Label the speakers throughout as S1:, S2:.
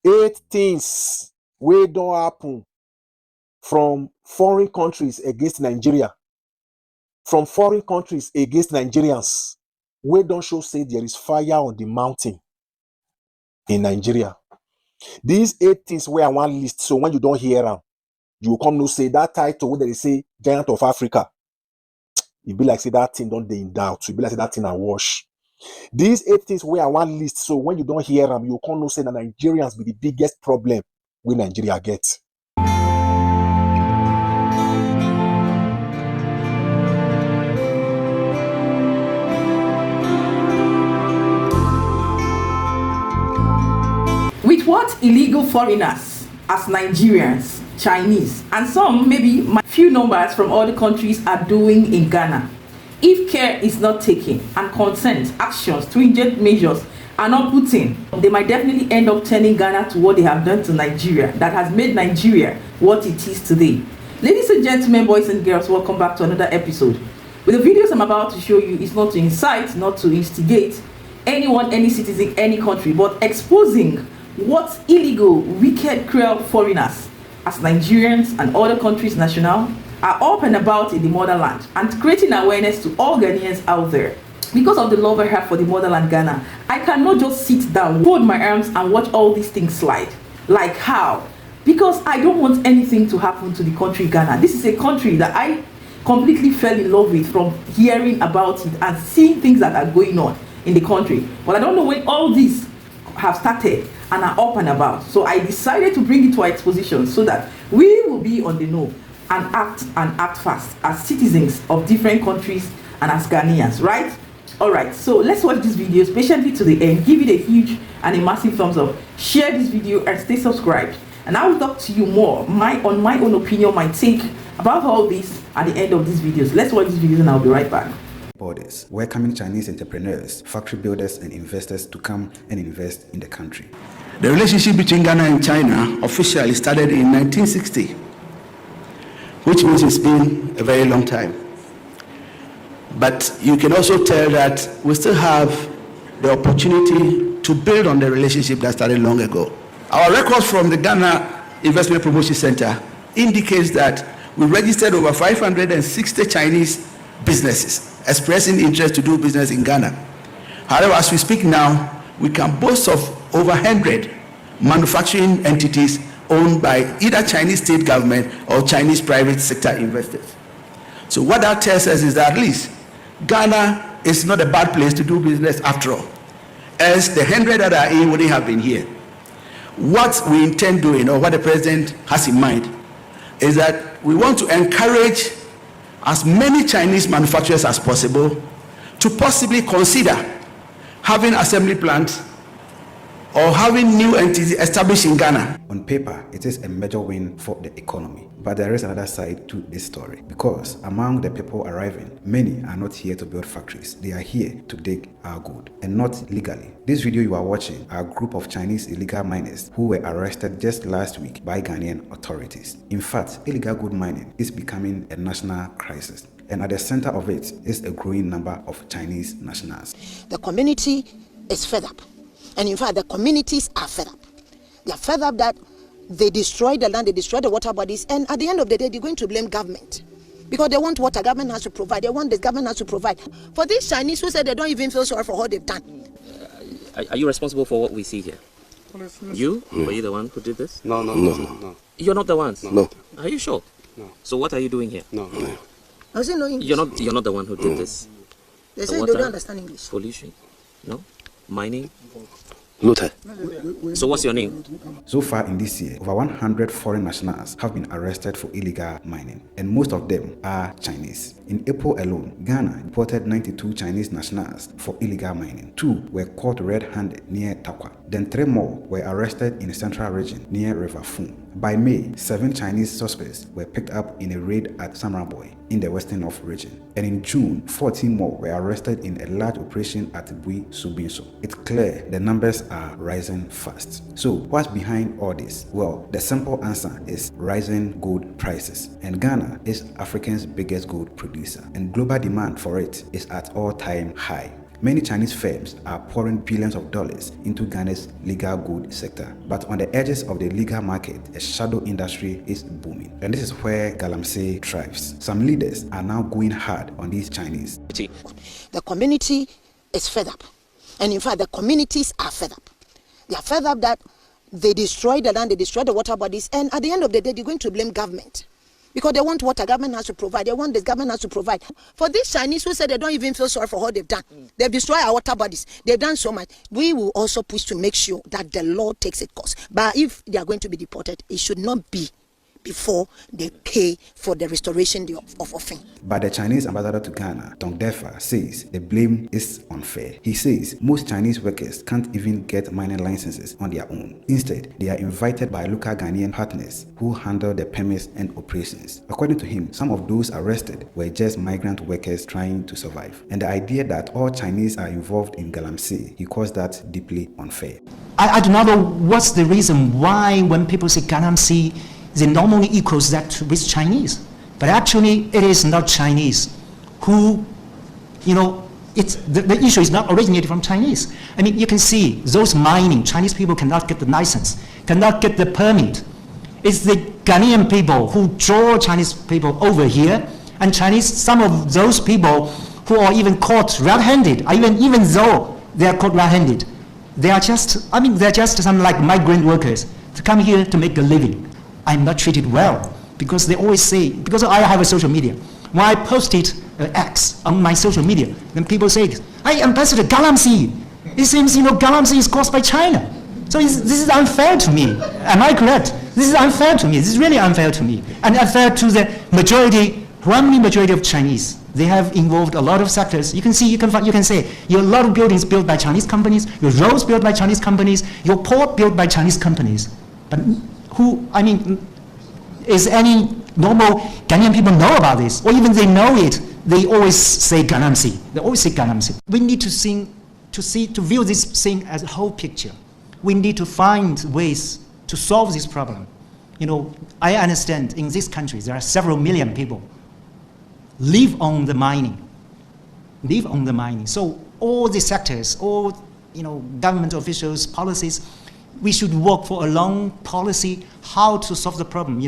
S1: 8 things wey don happen from foreign countries against Nigeria, from foreign countries against Nigerians, wey don show say there is fire on the mountain in Nigeria. These 8 things wey I wan list, so when you don hear am, you go come know say that title wey dem say Giant of Africa, e be like say that thing don dey in doubt. E be like say that thing na wash. These 8 things wey I wan list, so when you don hear am, you go come know say na Nigerians be the biggest problem wey Nigeria get.
S2: With what illegal foreigners as Nigerians, Chinese, and some maybe few numbers from other countries are doing in Ghana, if care is not taken and consent, actions, stringent measures are not put in, they might definitely end up turning Ghana to what they have done to Nigeria, that has made Nigeria what it is today. Ladies and gentlemen, boys and girls, welcome back to another episode. With the videos I'm about to show you, is not to incite, not to instigate anyone, any citizen, any country, but exposing what illegal, wicked, cruel foreigners as Nigerians and other countries' national are up and about in the motherland, and creating awareness to all Ghanaians out there. Because of the love I have for the motherland Ghana, I cannot just sit down, fold my arms and watch all these things slide. Like how? Because I don't want anything to happen to the country Ghana. This is a country that I completely fell in love with from hearing about it and seeing things that are going on in the country. But I don't know when all these have started and are up and about. So I decided to bring it to our exposition so that we will be on the know and act fast as citizens of different countries and as Ghanaians, right? Alright, so let's watch this video patiently to the end. Give it a huge and a massive thumbs up. Share this video and stay subscribed. And I will talk to you more on my own opinion, my take about all this at the end of these videos. Let's watch these videos and I'll be right back.
S3: Borders, welcoming Chinese entrepreneurs, factory builders and investors to come and invest in the country.
S4: The relationship between Ghana and China officially started in 1960, which means it's been a very long time. But you can also tell that we still have the opportunity to build on the relationship that started long ago. Our records from the Ghana Investment Promotion Center indicates that we registered over 560 Chinese businesses expressing interest to do business in Ghana. However, as we speak now, we can boast of over 100 manufacturing entities owned by either Chinese state government or Chinese private sector investors. So what that tells us is that at least Ghana is not a bad place to do business after all, as the 100 that are in wouldn't have been here. What we intend doing, or what the president has in mind, is that we want to encourage as many Chinese manufacturers as possible to possibly consider having assembly plants or having new entities established in Ghana.
S3: On paper, it is a major win for the economy. But there is another side to this story, because among the people arriving, many are not here to build factories. They are here to dig our gold, and not legally. This video you are watching are a group of Chinese illegal miners who were arrested just last week by Ghanaian authorities. In fact, illegal gold mining is becoming a national crisis, and at the center of it is a growing number of Chinese nationals.
S5: The community is fed up. And in fact, the communities are fed up. They are fed up that they destroy the land, they destroy the water bodies, and at the end of the day, they're going to blame government. Because they want water, government has to provide. They want the government has to provide. For these Chinese who say they don't even feel sorry for what they've done.
S6: Are you responsible for what we see here? You? Were you the one who did this?
S7: No.
S6: You're not the ones?
S7: No.
S6: Are you sure?
S7: No.
S6: So what are you doing here?
S7: No.
S5: I say no English.
S6: You're not the one who did this?
S5: They say they don't understand English.
S6: Pollution? No? Mining?
S7: Luther.
S6: So what's your name?
S3: So far in this year, over 100 foreign nationals have been arrested for illegal mining, and most of them are Chinese. In April alone, Ghana reported 92 Chinese nationals for illegal mining. 2 were caught red-handed near Takwa. Then 3 more were arrested in the central region near River Fum. By May, 7 Chinese suspects were picked up in a raid at Samraboy in the Western North region. And in June, 14 more were arrested in a large operation at Bui Subinso. It's clear the numbers are rising fast. So what's behind all this? Well, the simple answer is rising gold prices. And Ghana is Africa's biggest gold producer, and global demand for it is at all-time high. Many Chinese firms are pouring billions of dollars into Ghana's legal goods sector, but on the edges of the legal market, a shadow industry is booming. And this is where galamsey thrives. Some leaders are now going hard on these Chinese.
S5: The community is fed up. And in fact, the communities are fed up. They are fed up that they destroy the land, they destroy the water bodies, and at the end of the day, they're going to blame government. Because they want water, government has to provide. They want this, government has to provide. For these Chinese who say they don't even feel sorry for what they've done, they've destroyed our water bodies. They've done so much. We will also push to make sure that the law takes its course. But if they are going to be deported, it should not be before they pay for the restoration of offering.
S3: But the Chinese ambassador to Ghana, Tong Defa, says the blame is unfair. He says most Chinese workers can't even get mining licenses on their own. Instead, they are invited by local Ghanaian partners who handle the permits and operations. According to him, some of those arrested were just migrant workers trying to survive. And the idea that all Chinese are involved in galamsey, he calls that deeply unfair.
S7: I do not know what's the reason why when people say galamsey, they normally equals that with Chinese. But actually, it is not Chinese who, the issue is not originated from Chinese. I mean, you can see those mining, Chinese people cannot get the license, cannot get the permit. It's the Ghanaian people who draw Chinese people over here, and some of those people who are even caught red-handed, even though they are caught red-handed, they're just some like migrant workers to come here to make a living. I'm not treated well because they always say, because I have a social media. When I posted X on my social media, then people say, "Hey, Ambassador, galamsey. It seems galamsey is caused by China. So this is unfair to me. Am I correct? This is unfair to me. This is really unfair to me, and unfair to the overwhelming majority of Chinese. They have involved a lot of sectors. You can say a lot of buildings built by Chinese companies, your roads built by Chinese companies, your port built by Chinese companies. But is any normal Ghanaian people know about this? Or even they know it, they always say galamsey. They always say galamsey. We need to view this thing as a whole picture. We need to find ways to solve this problem. I understand in this country there are several million people live on the mining. So all the sectors, all government officials, policies, we should work for a long policy how to solve the problem,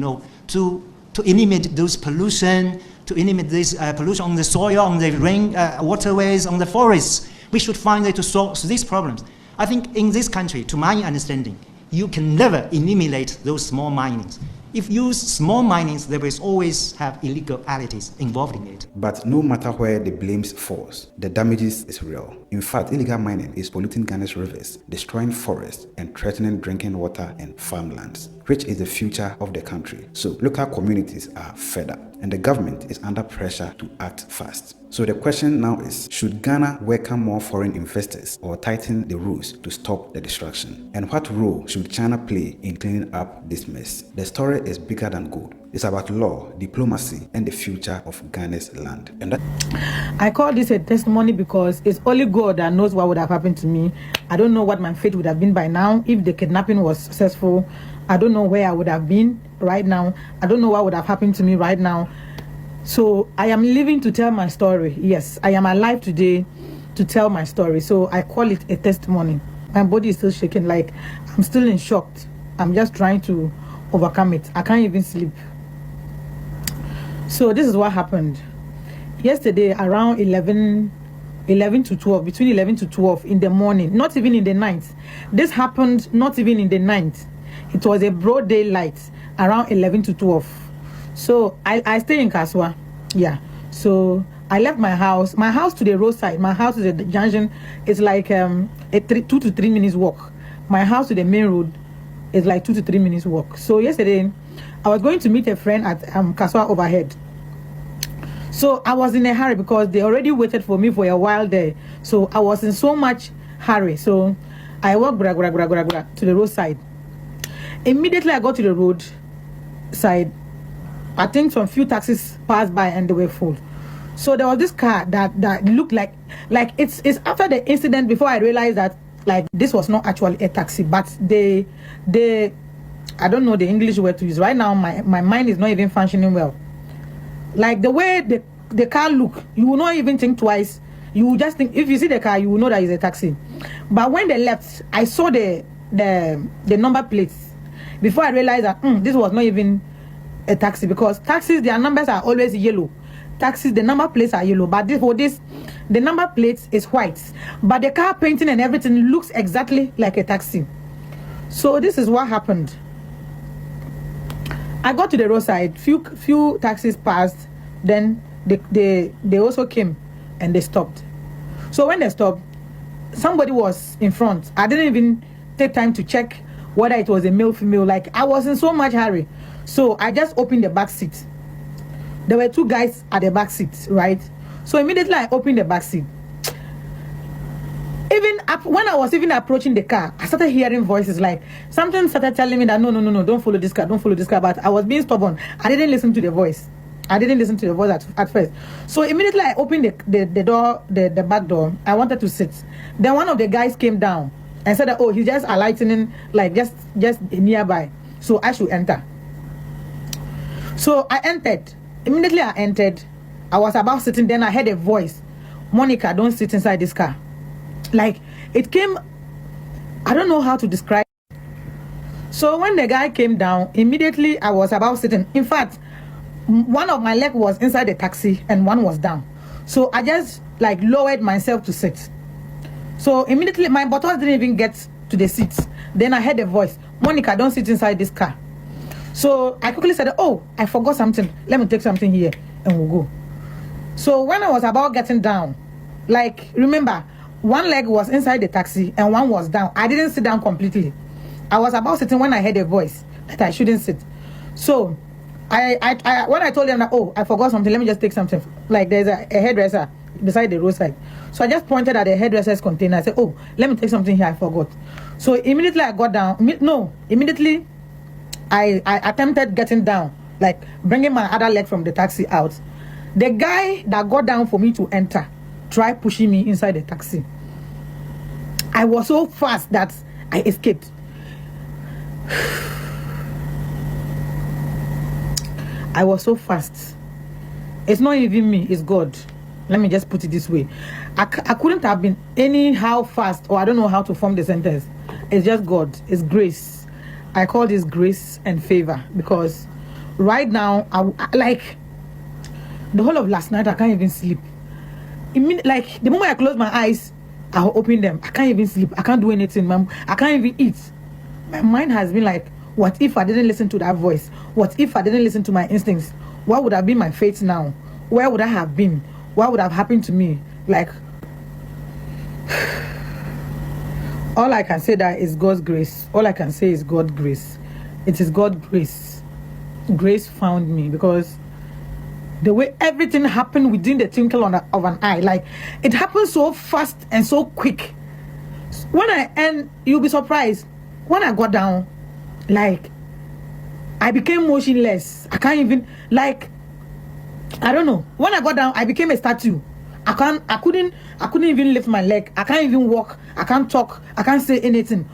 S7: to eliminate those pollution, to eliminate this pollution on the soil, on the rain, waterways, on the forests. We should find a way to solve these problems. I think in this country, to my understanding, you can never eliminate those small minings. If you use small minings, there will always have illegalities involved in it.
S3: But no matter where the blames falls, the damages is real. In fact, illegal mining is polluting Ghana's rivers, destroying forests, and threatening drinking water and farmlands, which is the future of the country. So local communities are fed up, and the government is under pressure to act fast. So the question now is, should Ghana welcome more foreign investors or tighten the rules to stop the destruction? And what role should China play in cleaning up this mess? The story is bigger than gold. It's about law, diplomacy, and the future of Ghana's land. And
S8: I call this a testimony because it's only God that knows what would have happened to me. I don't know what my fate would have been by now. If the kidnapping was successful, I don't know where I would have been right now. I don't know what would have happened to me right now. So I am living to tell my story. Yes, I am alive today to tell my story. So I call it a testimony. My body is still shaking, like I'm still in shock. I'm just trying to overcome it. I can't even sleep. So this is what happened. Yesterday around 11 to 12, between 11 to 12 in the morning, not even in the night. This happened not even in the night. It was a broad daylight around 11 to 12. So I stay in Kaswa. Yeah. So I left my house to the roadside. My house is at the junction. It's like 2 to 3 minutes walk. My house to the main road is like 2 to 3 minutes walk. So yesterday, I was going to meet a friend at Kaswa overhead. So I was in a hurry because they already waited for me for a while there. So I was in so much hurry. So I walked to the roadside. Immediately I got to the road side. I think some few taxis passed by and they were full. So there was this car that looked like it's after the incident before I realized that like this was not actually a taxi, but they I don't know the English word to use. Right now my mind is not even functioning well. Like the way the car look, you will not even think twice. You just think, if you see the car, you will know that it's a taxi. But when they left, I saw the number plates before I realized that this was not even a taxi, because taxis, their numbers are always yellow. Taxis, the number plates are yellow, but the number plate is white, but the car painting and everything looks exactly like a taxi. So this is what happened. I got to the roadside, few taxis passed, then they also came and they stopped. So when they stopped, somebody was in front. I didn't even take time to check whether it was a male, female. Like, I was in so much hurry, so I just opened the back seat. There were 2 guys at the back seat, right? So immediately I opened the back seat. Even when I was even approaching the car, I started hearing voices, like something started telling me that no, don't follow this car, don't follow this car. But I was being stubborn. I didn't listen to the voice. At first. So immediately I opened the door, the back door. I wanted to sit. Then one of the guys came down and said that, oh, he's just alighting, like just nearby, so I should enter. So I entered. Immediately I entered. I was about sitting, then I heard a voice, Monica, don't sit inside this car. Like, it came, I don't know how to describe it. So when the guy came down, immediately I was about sitting. In fact, one of my leg was inside the taxi and one was down. So I just like lowered myself to sit. So immediately my buttocks didn't even get to the seats. Then I heard a voice, Monica, don't sit inside this car. So I quickly said, oh, I forgot something. Let me take something here and we'll go. So when I was about getting down, like, remember, one leg was inside the taxi and one was down. I didn't sit down completely. I was about sitting when I heard a voice that I shouldn't sit. So I when I told them that, oh, I forgot something, let me just take something. Like, there's a hairdresser beside the roadside. So I just pointed at the hairdresser's container. I said, oh, let me take something here, I forgot. So immediately I got down. Immediately I attempted getting down, like bringing my other leg from the taxi out. The guy that got down for me to enter tried pushing me inside the taxi. I was so fast that I escaped. I was so fast. It's not even me, it's God. Let me just put it this way. I couldn't have been anyhow fast, or I don't know how to form the sentence. It's just God. It's grace. I call this grace and favor, because right now, I like the whole of last night, I can't even sleep. Like, the moment I close my eyes, I'll open them. I can't even sleep. I can't do anything. I can't even eat. My mind has been like, what if I didn't listen to that voice? What if I didn't listen to my instincts? What would have been my fate now? Where would I have been? What would have happened to me? Like, all I can say that is God's grace. All I can say is God's grace. It is God's grace. Grace found me, because the way everything happened within the twinkle of an eye, like, it happened so fast and so quick. And you'll be surprised, when I got down, like, I became motionless. I can't even, like, I don't know. When I got down, I became a statue. I couldn't even lift my leg. I can't even walk. I can't talk. I can't say anything.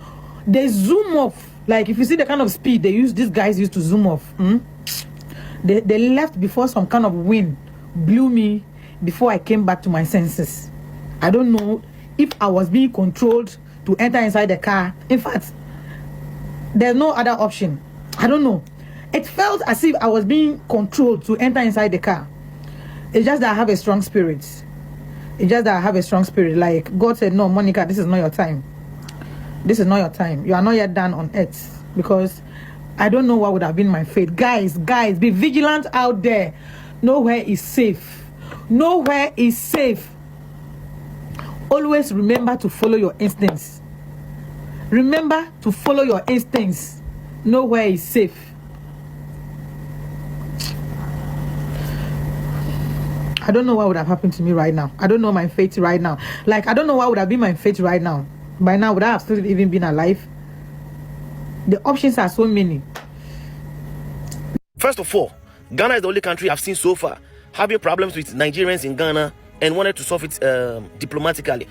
S8: They zoom off. Like, if you see the kind of speed these guys used to zoom off. They left before some kind of wind blew me, before I came back to my senses. I don't know if I was being controlled to enter inside the car. In fact, there's no other option. I don't know. It felt as if I was being controlled to enter inside the car. It's just that I have a strong spirit. Like, God said, no, Monica, this is not your time. This is not your time. You are not yet done on earth. Because I don't know what would have been my fate. Guys, be vigilant out there. Nowhere is safe. Nowhere is safe. Always remember to follow your instincts. Remember to follow your instincts. Nowhere is safe. I don't know what would have happened to me right now. I don't know my fate right now. Like, I don't know what would have been my fate right now. By now, would I have still even been alive? The options are so many.
S9: First of all, Ghana is the only country I've seen so far having problems with Nigerians in Ghana and wanted to solve it diplomatically.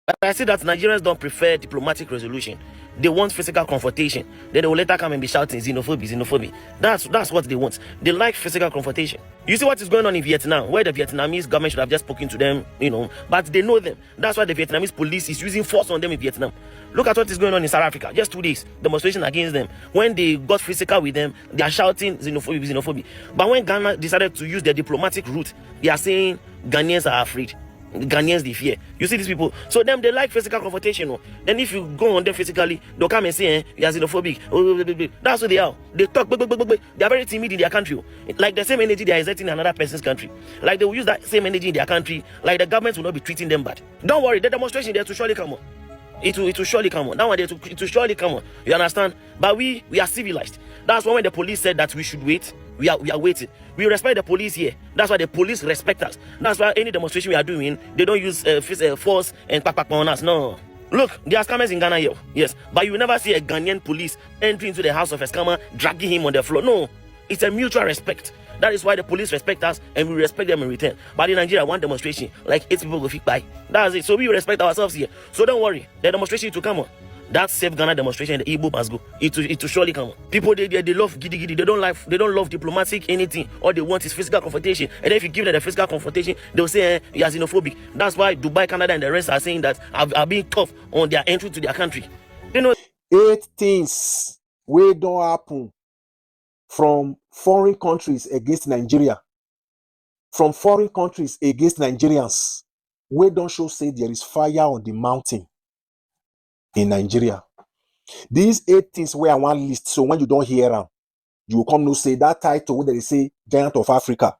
S9: But I see that Nigerians don't prefer diplomatic resolution. They want physical confrontation. Then they will later come and be shouting xenophobia, xenophobia. That's what they want. They like physical confrontation. You see what is going on in Vietnam, where the Vietnamese government should have just spoken to them, but they know them. That's why the Vietnamese police is using force on them in Vietnam. Look at what is going on in South Africa. Just 2 days, demonstration against them. When they got physical with them, they are shouting xenophobia, xenophobia. But when Ghana decided to use the diplomatic route, they are saying Ghanaians are afraid. Ghanaians, they fear. You see these people, so them, they like physical confrontation. Oh. Then if you go on them physically, they'll come and say, you are xenophobic. That's what they are. They talk, they are very timid in their country. Like the same energy they are exerting in another person's country. Like they will use that same energy in their country. Like the government will not be treating them bad. Don't worry, the demonstration there to surely come on. It will surely come on. That one, it will surely come on. You understand? But we are civilized. That's why when the police said that we should wait, we are waiting. We respect the police here. That's why the police respect us. That's why any demonstration we are doing, they don't use force and pack on us. No. Look, there are scammers in Ghana here. Yes. But you will never see a Ghanaian police entering into the house of a scammer, dragging him on the floor. No. It's a mutual respect. That is why the police respect us and we respect them in return. But in Nigeria, one demonstration, like 8 people go fit by. That's it. So we respect ourselves here. So don't worry. The demonstration to come on. That Save Ghana demonstration, the Igbo must go. It will surely come on. People, they love giddy giddy. They don't love diplomatic anything. All they want is physical confrontation. And then if you give them the physical confrontation, they'll say you are xenophobic. That's why Dubai, Canada, and the rest are saying that are being tough on their entry to their country.
S1: 8 things wey don't happen from foreign countries against Nigeria, from foreign countries against Nigerians, we don't show say there is fire on the mountain in Nigeria. These 8 things where I want list, so when you don't hear them, you will come to say that title where they say Giant of Africa.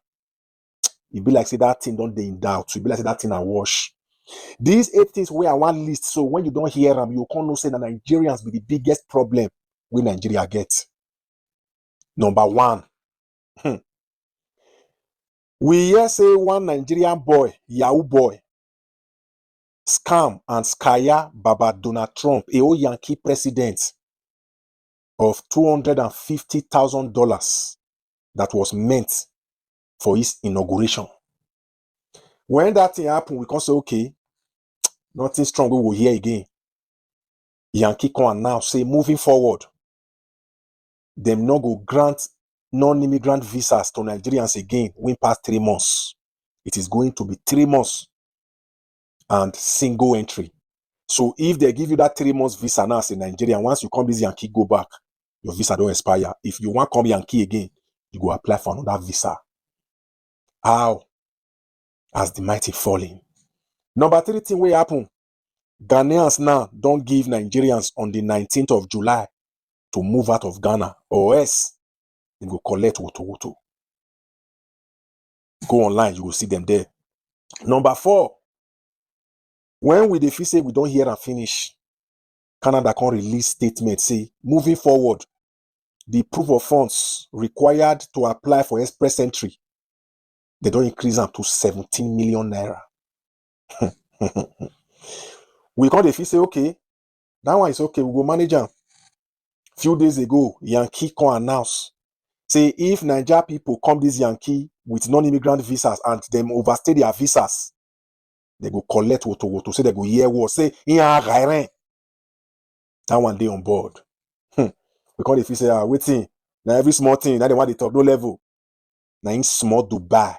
S1: You be like say that thing don't they in doubt. You be like say that thing I wash. These 8 things where I want list, so when you don't hear them, you come to say that Nigerians be the biggest problem we Nigeria get. Number 1. We hear say one Nigerian boy, Yahoo boy, scam and scare Baba Donald Trump, a old Yankee president, of $250,000 that was meant for his inauguration. When that thing happened, we can say, okay, nothing strong we will hear again. Yankee come and now say, moving forward, them no go grant non-immigrant visas to Nigerians again when past 3 months. It is going to be 3 months and single entry. So if they give you that 3 months visa now as a Nigerian, once you come this Yankee, go back, your visa don't expire. If you want to come Yankee again, you go apply for another visa. How? As the mighty falling. Number 3 thing will happen. Ghanaians now don't give Nigerians on the 19th of July to move out of Ghana, or else they go collect woto. Go online, you will see them there. Number 4, when we feel say we don't hear and finish, Canada can release statement say, moving forward, the proof of funds required to apply for express entry, they don't increase them to 17 million naira. We can't feel say, okay, that one is okay, we go manage them. Few days ago, Yankee can announce, say if Niger people come this Yankee with non-immigrant visas and them overstay their visas, they go collect woto, say they go hear what, say, that one day on board. Because if you say, waiting, now every small thing, now they want to talk no level. Now in small Dubai,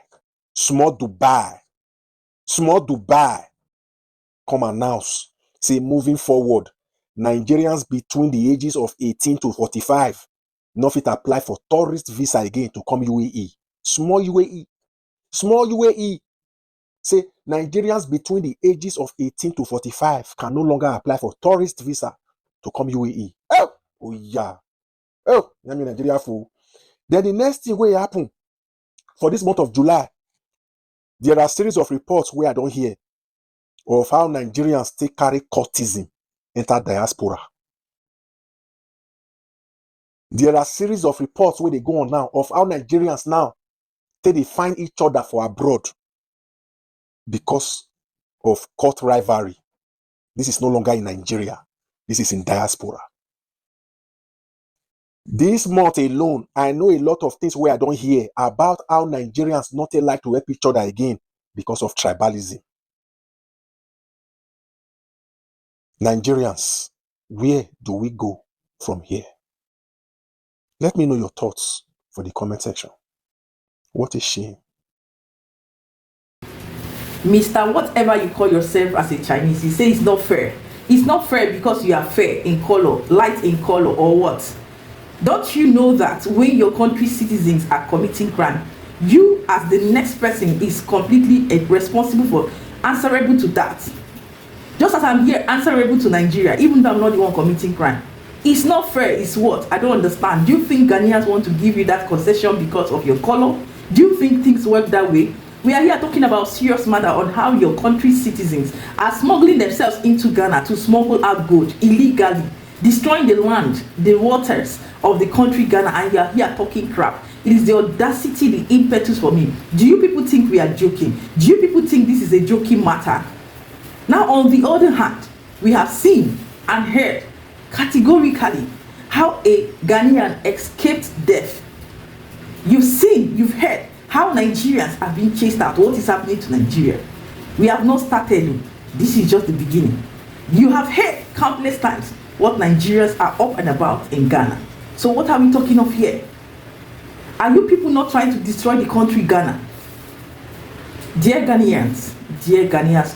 S1: come announce, say moving forward, Nigerians between the ages of 18 to 45 no fit apply for tourist visa again to come UAE. Small UAE. Say Nigerians between the ages of 18 to 45 can no longer apply for tourist visa to come UAE. Oh yeah. Oh, I mean Nigeria fool. Then the next thing will happen for this month of July. There are a series of reports where I don't hear of how Nigerians take carry courtesan enter diaspora. There are a series of reports where they go on now of how Nigerians now they find each other for abroad because of court rivalry. This is no longer in Nigeria. This is in diaspora. This month alone, I know a lot of things where I don't hear about how Nigerians not like to help each other again because of tribalism. Nigerians, Where do we go from here? Let me know your thoughts for the comment section. What a shame.
S2: Mr. Whatever you call yourself as a Chinese, you say it's not fair. It's not fair because you are fair in color, light in color, or what? Don't you know that when your country's citizens are committing crime, you as the next person is completely responsible for, answerable to that? Just as I'm here answerable to Nigeria, even though I'm not the one committing crime. It's not fair. It's what? I don't understand. Do you think Ghanaians want to give you that concession because of your color? Do you think things work that way? We are here talking about serious matter on how your country's citizens are smuggling themselves into Ghana to smuggle out gold illegally, destroying the land, the waters of the country Ghana, and you are here talking crap. It is the audacity, the impetus for me. Do you people think we are joking? Do you people think this is a joking matter? Now, on the other hand, we have seen and heard categorically how a Ghanaian escaped death. You've seen, you've heard how Nigerians are being chased out. What is happening to Nigeria? We have not started. This is just the beginning. You have heard countless times what Nigerians are up and about in Ghana. So what are we talking of here? Are you people not trying to destroy the country Ghana? Dear Ghanaians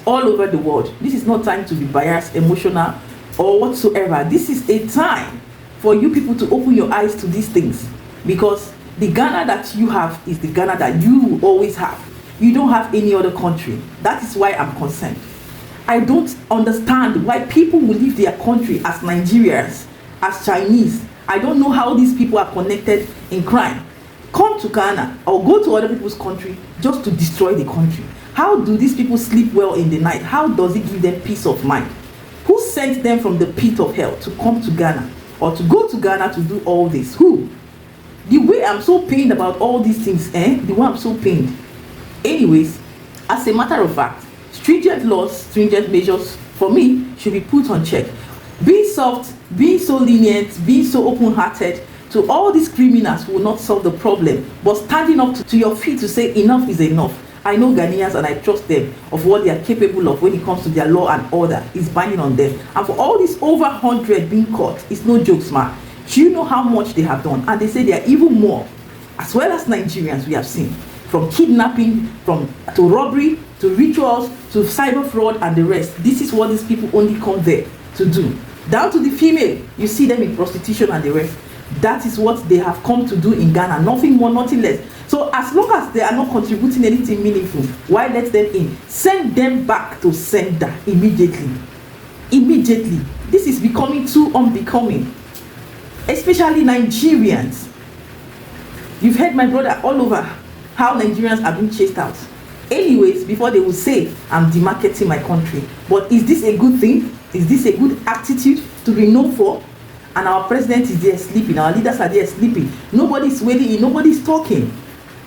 S2: all over the world, this is not time to be biased, emotional, or whatsoever. This is a time for you people to open your eyes to these things, because the Ghana that you have is the Ghana that you will always have. You don't have any other country. That is why I'm concerned. I don't understand why people will leave their country as Nigerians, as Chinese. I don't know how these people are connected in crime. Come to Ghana or go to other people's country just to destroy the country. How do these people sleep well in the night? How does it give them peace of mind? Who sent them from the pit of hell to come to Ghana or to go to Ghana to do all this? Who? The way I'm so pained about all these things, the way I'm so pained. Anyways, as a matter of fact, stringent laws, stringent measures for me should be put on check. Being soft, being so lenient, being so open-hearted to all these criminals will not solve the problem, but standing up to your feet to say enough is enough. I know Ghanaians and I trust them of what they are capable of when it comes to their law and order is binding on them. And for all these over 100 being caught, it's no jokes, man. Do you know how much they have done? And they say there are even more, as well as Nigerians we have seen, from kidnapping, to robbery, to rituals, to cyber fraud and the rest. This is what these people only come there to do. Down to the female, you see them in prostitution and the rest. That is what they have come to do in Ghana, nothing more, nothing less. So as long as they are not contributing anything meaningful, why let them in? Send them back to sender immediately. Immediately. This is becoming too unbecoming. Especially Nigerians. You've heard my brother all over how Nigerians are being chased out. Anyways, before they will say, I'm demarketing my country. But is this a good thing? Is this a good attitude to be known for? And our president is there sleeping. Our leaders are there sleeping. Nobody's waiting in. Nobody's talking.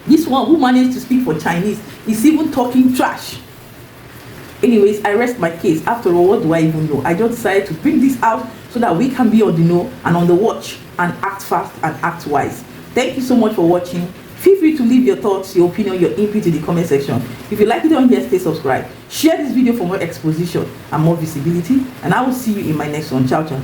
S2: This one who managed to speak for Chinese is even talking trash. Anyways, I rest my case. After all, what do I even know? I just decided to bring this out so that we can be on the know and on the watch and act fast and act wise. Thank you so much for watching. Feel free to leave your thoughts, your opinion, your input in the comment section. If you like it on here, stay subscribed. Share this video for more exposition and more visibility. And I will see you in my next one. Ciao, ciao.